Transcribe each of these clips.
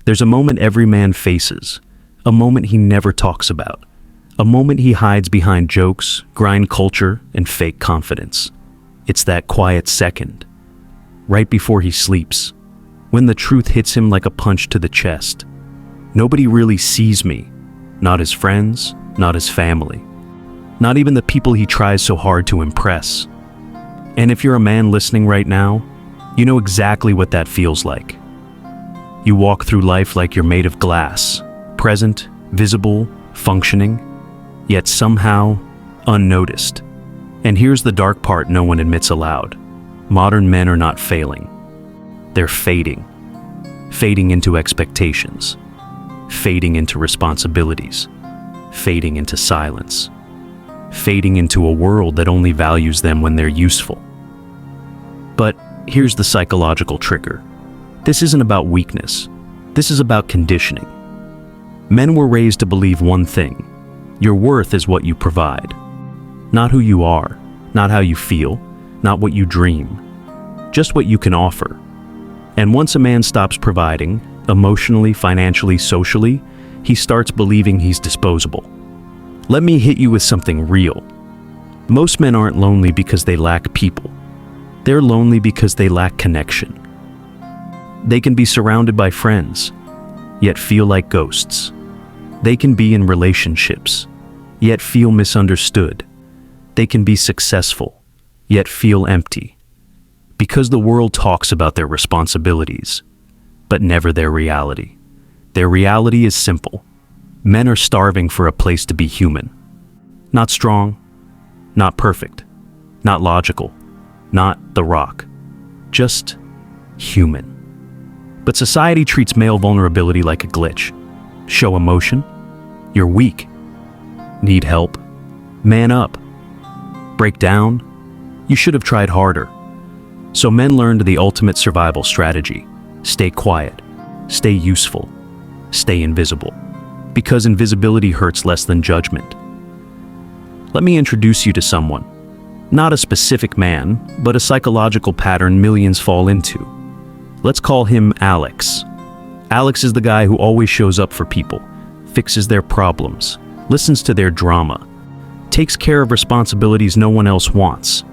There's a moment every man faces, a moment he never talks about, a moment he hides behind jokes, grind culture, and fake confidence. It's that quiet second, right before he sleeps, when the truth hits him like a punch to the chest. Nobody really sees me, not his friends, not his family, not even the people he tries so hard to impress. And if you're a man listening right now, you know exactly what that feels like. You walk through life like you're made of glass, present, visible, functioning, yet somehow unnoticed. And here's the dark part no one admits aloud. Modern men are not failing. They're fading. Fading into expectations. Fading into responsibilities. Fading into silence. Fading into a world that only values them when they're useful. But here's the psychological trigger. This isn't about weakness. This is about conditioning. Men were raised to believe one thing. Your worth is what you provide. Not who you are, not how you feel, not what you dream, just what you can offer. And once a man stops providing, emotionally, financially, socially, he starts believing he's disposable. Let me hit you with something real. Most men aren't lonely because they lack people. They're lonely because they lack connection. They can be surrounded by friends, yet feel like ghosts. They can be in relationships, yet feel misunderstood. They can be successful, yet feel empty. Because the world talks about their responsibilities, but never their reality. Their reality is simple. Men are starving for a place to be human. Not strong, not perfect, not logical, not The Rock. Just human. But society treats male vulnerability like a glitch. Show emotion? You're weak. Need help? Man up. Break down? You should have tried harder. So men learned the ultimate survival strategy. Stay quiet. Stay useful. Stay invisible. Because invisibility hurts less than judgment. Let me introduce you to someone. Not a specific man, but a psychological pattern millions fall into. Let's call him Alex. Alex is the guy who always shows up for people, fixes their problems, listens to their drama, takes care of responsibilities no one else wants.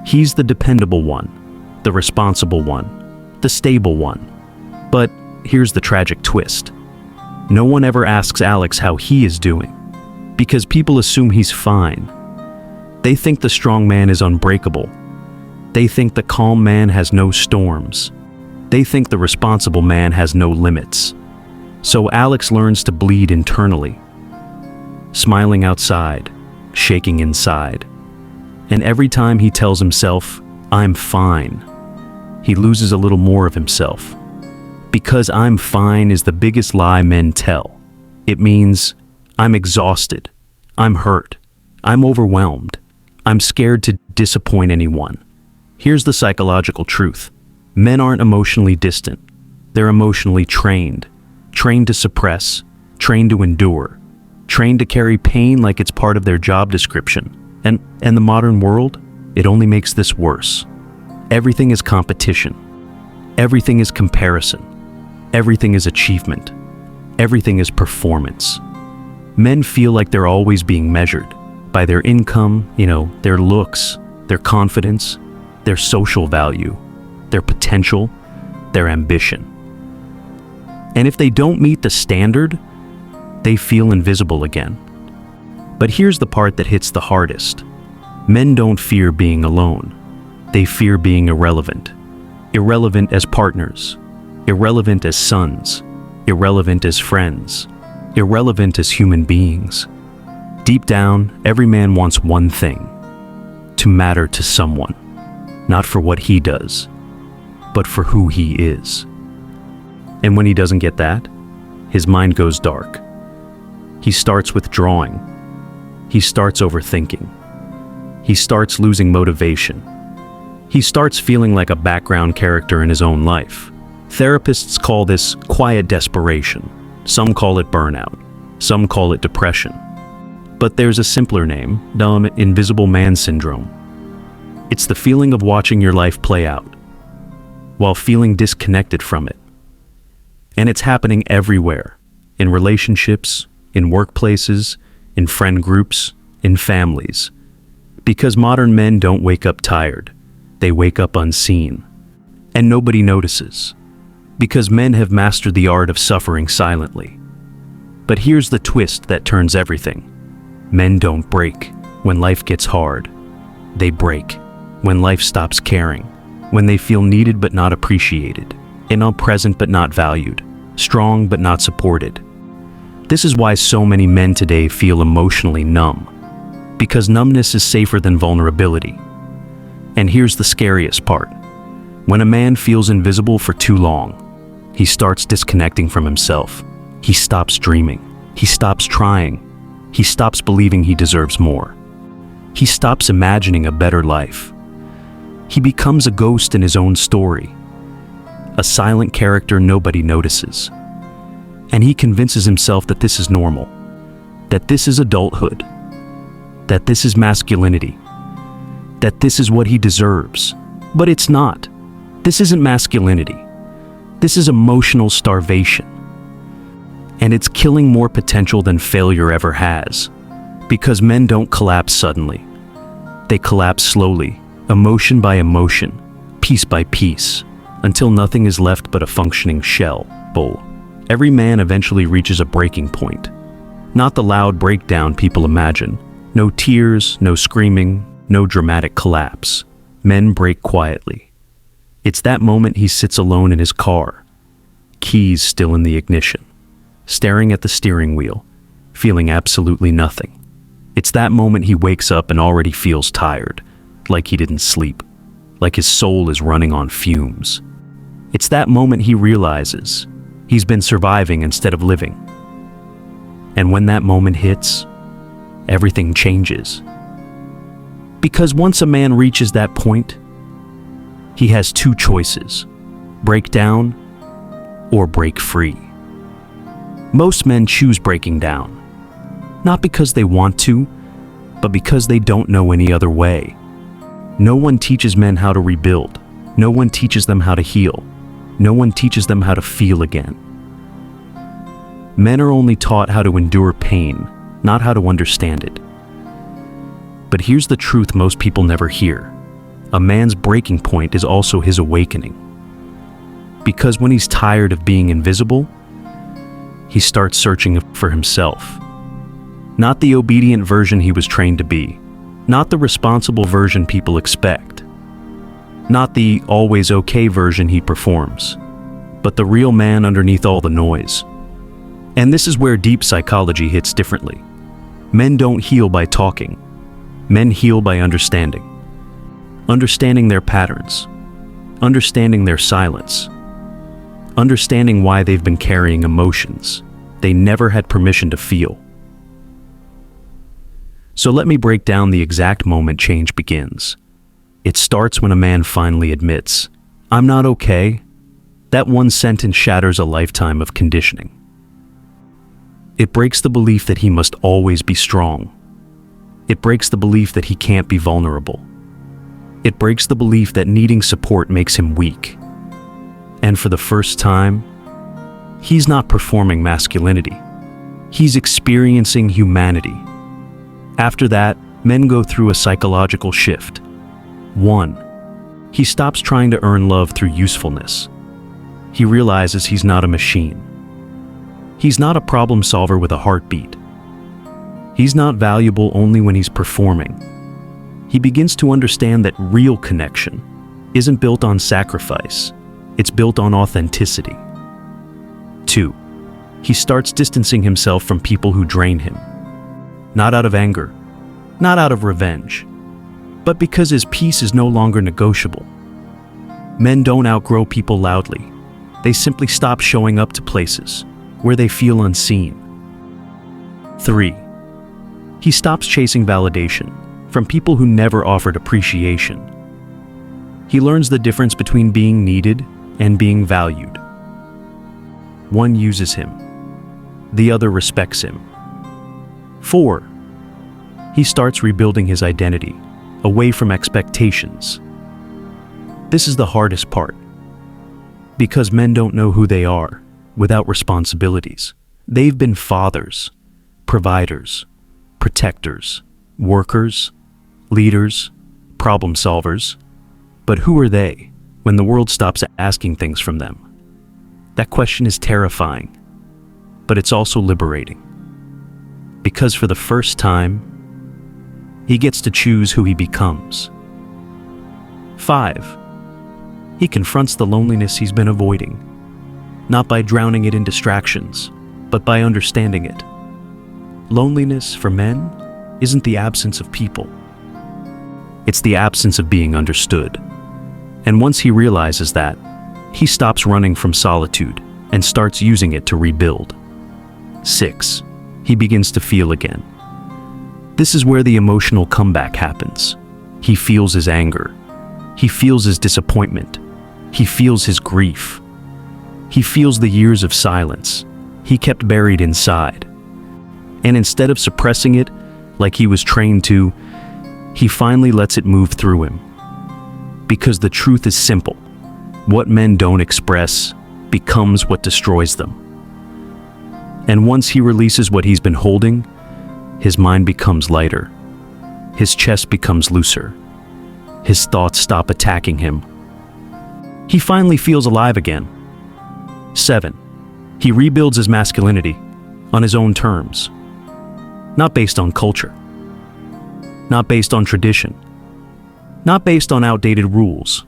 He's the dependable one, the responsible one, the stable one. But here's the tragic twist. No one ever asks Alex how he is doing, because people assume he's fine. They think the strong man is unbreakable. They think the calm man has no storms. They think the responsible man has no limits. So Alex learns to bleed internally, smiling outside, shaking inside. And every time he tells himself, "I'm fine," he loses a little more of himself. Because "I'm fine" is the biggest lie men tell. It means, I'm exhausted, I'm hurt, I'm overwhelmed, I'm scared to disappoint anyone. Here's the psychological truth. Men aren't emotionally distant. They're emotionally trained. Trained to suppress, trained to endure, trained to carry pain like it's part of their job description. And the modern world, it only makes this worse. Everything is competition. Everything is comparison. Everything is achievement. Everything is performance. Men feel like they're always being measured by their income, their looks, their confidence, their social value, their potential, their ambition. And if they don't meet the standard, they feel invisible again. But here's the part that hits the hardest. Men don't fear being alone. They fear being irrelevant. Irrelevant as partners. Irrelevant as sons. Irrelevant as friends. Irrelevant as human beings. Deep down, every man wants one thing: to matter to someone. Not for what he does, but for who he is. And when he doesn't get that, his mind goes dark. He starts withdrawing. He starts overthinking. He starts losing motivation. He starts feeling like a background character in his own life. Therapists call this quiet desperation. Some call it burnout. Some call it depression. But there's a simpler name, dumb, invisible man syndrome. It's the feeling of watching your life play out, while feeling disconnected from it. And it's happening everywhere, in relationships, in workplaces, in friend groups, in families. Because modern men don't wake up tired, they wake up unseen. And nobody notices. Because men have mastered the art of suffering silently. But here's the twist that turns everything. Men don't break when life gets hard. They break when life stops caring, when they feel needed but not appreciated, present but not valued, strong but not supported. This is why so many men today feel emotionally numb, because numbness is safer than vulnerability. And here's the scariest part. When a man feels invisible for too long, he starts disconnecting from himself. He stops dreaming. He stops trying. He stops believing he deserves more. He stops imagining a better life. He becomes a ghost in his own story, a silent character nobody notices. And he convinces himself that this is normal, that this is adulthood, that this is masculinity, that this is what he deserves. But it's not. This isn't masculinity. This is emotional starvation. And it's killing more potential than failure ever has. Because men don't collapse suddenly. They collapse slowly, emotion by emotion, piece by piece, until nothing is left but a functioning shell. Every man eventually reaches a breaking point. Not the loud breakdown people imagine. No tears, no screaming, no dramatic collapse. Men break quietly. It's that moment he sits alone in his car, keys still in the ignition, staring at the steering wheel, feeling absolutely nothing. It's that moment he wakes up and already feels tired, like he didn't sleep, like his soul is running on fumes. It's that moment he realizes he's been surviving instead of living. And when that moment hits, everything changes. Because once a man reaches that point, he has two choices: break down or break free. Most men choose breaking down, not because they want to, but because they don't know any other way. No one teaches men how to rebuild. No one teaches them how to heal. No one teaches them how to feel again. Men are only taught how to endure pain, not how to understand it. But here's the truth most people never hear. A man's breaking point is also his awakening. Because when he's tired of being invisible, he starts searching for himself. Not the obedient version he was trained to be. Not the responsible version people expect. Not the always okay version he performs. But the real man underneath all the noise. And this is where deep psychology hits differently. Men don't heal by talking. Men heal by understanding. Understanding their patterns. Understanding their silence. Understanding why they've been carrying emotions they never had permission to feel. So let me break down the exact moment change begins. It starts when a man finally admits, "I'm not okay." That one sentence shatters a lifetime of conditioning. It breaks the belief that he must always be strong. It breaks the belief that he can't be vulnerable. It breaks the belief that needing support makes him weak. And for the first time, he's not performing masculinity. He's experiencing humanity. After that, men go through a psychological shift. 1. He stops trying to earn love through usefulness. He realizes he's not a machine. He's not a problem solver with a heartbeat. He's not valuable only when he's performing. He begins to understand that real connection isn't built on sacrifice. It's built on authenticity. 2. He starts distancing himself from people who drain him. Not out of anger, not out of revenge, but because his peace is no longer negotiable. Men don't outgrow people loudly. They simply stop showing up to places where they feel unseen. 3. He stops chasing validation from people who never offered appreciation. He learns the difference between being needed and being valued. One uses him, the other respects him. 4. He starts rebuilding his identity, away from expectations. This is the hardest part, because men don't know who they are. without responsibilities. They've been fathers, providers, protectors, workers, leaders, problem solvers. But who are they when the world stops asking things from them? That question is terrifying, but it's also liberating. Because for the first time, he gets to choose who he becomes. 5. He confronts the loneliness he's been avoiding, not by drowning it in distractions, but by understanding it. Loneliness for men isn't the absence of people. It's the absence of being understood. And once he realizes that, he stops running from solitude and starts using it to rebuild. 6. He begins to feel again. This is where the emotional comeback happens. He feels his anger. He feels his disappointment. He feels his grief. He feels the years of silence he kept buried inside. And instead of suppressing it like he was trained to, he finally lets it move through him. Because the truth is simple. What men don't express becomes what destroys them. And once he releases what he's been holding, his mind becomes lighter. His chest becomes looser. His thoughts stop attacking him. He finally feels alive again. 7. He rebuilds his masculinity on his own terms. Not based on culture. Not based on tradition. Not based on outdated rules,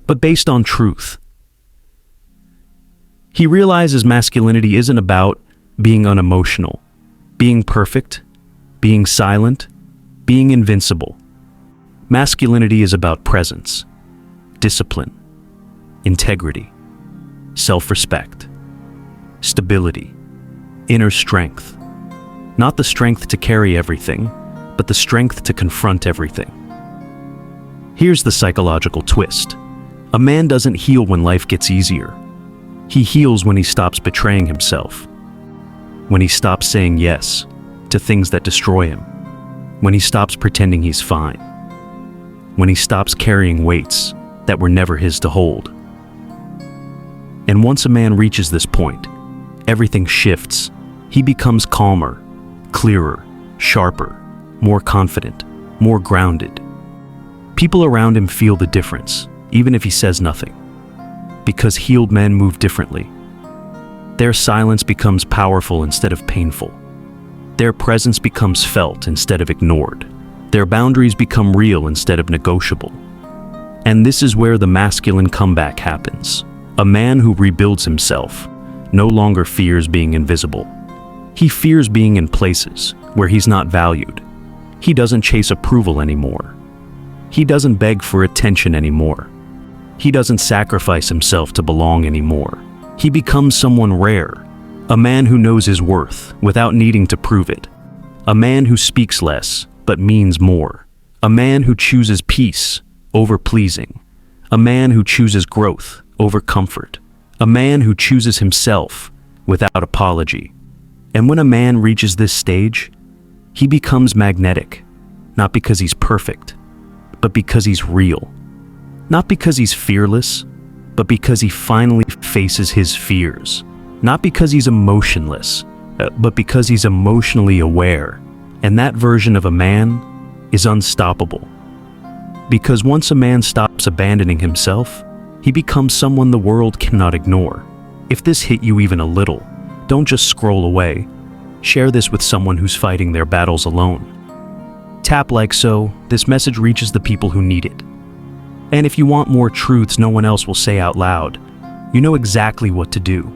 but based on truth. He realizes masculinity isn't about being unemotional, being perfect, being silent, being invincible. Masculinity is about presence, discipline, integrity, self-respect, stability, inner strength. Not the strength to carry everything, but the strength to confront everything. Here's the psychological twist. A man doesn't heal when life gets easier. He heals when he stops betraying himself. When he stops saying yes to things that destroy him. When he stops pretending he's fine. When he stops carrying weights that were never his to hold. And once a man reaches this point, everything shifts. He becomes calmer, clearer, sharper, more confident, more grounded. People around him feel the difference, even if he says nothing. Because healed men move differently. Their silence becomes powerful instead of painful. Their presence becomes felt instead of ignored. Their boundaries become real instead of negotiable. And this is where the masculine comeback happens. A man who rebuilds himself no longer fears being invisible. He fears being in places where he's not valued. He doesn't chase approval anymore. He doesn't beg for attention anymore. He doesn't sacrifice himself to belong anymore. He becomes someone rare, a man who knows his worth without needing to prove it. A man who speaks less but means more. A man who chooses peace over pleasing. A man who chooses growth over comfort. A man who chooses himself without apology. And when a man reaches this stage, he becomes magnetic, not because he's perfect, but because he's real. Not because he's fearless, but because he finally faces his fears. Not because he's emotionless, but because he's emotionally aware. And that version of a man is unstoppable. Because once a man stops abandoning himself, he becomes someone the world cannot ignore. If this hit you even a little, don't just scroll away. Share this with someone who's fighting their battles alone. Tap like so this message reaches the people who need it. And if you want more truths no one else will say out loud, you know exactly what to do.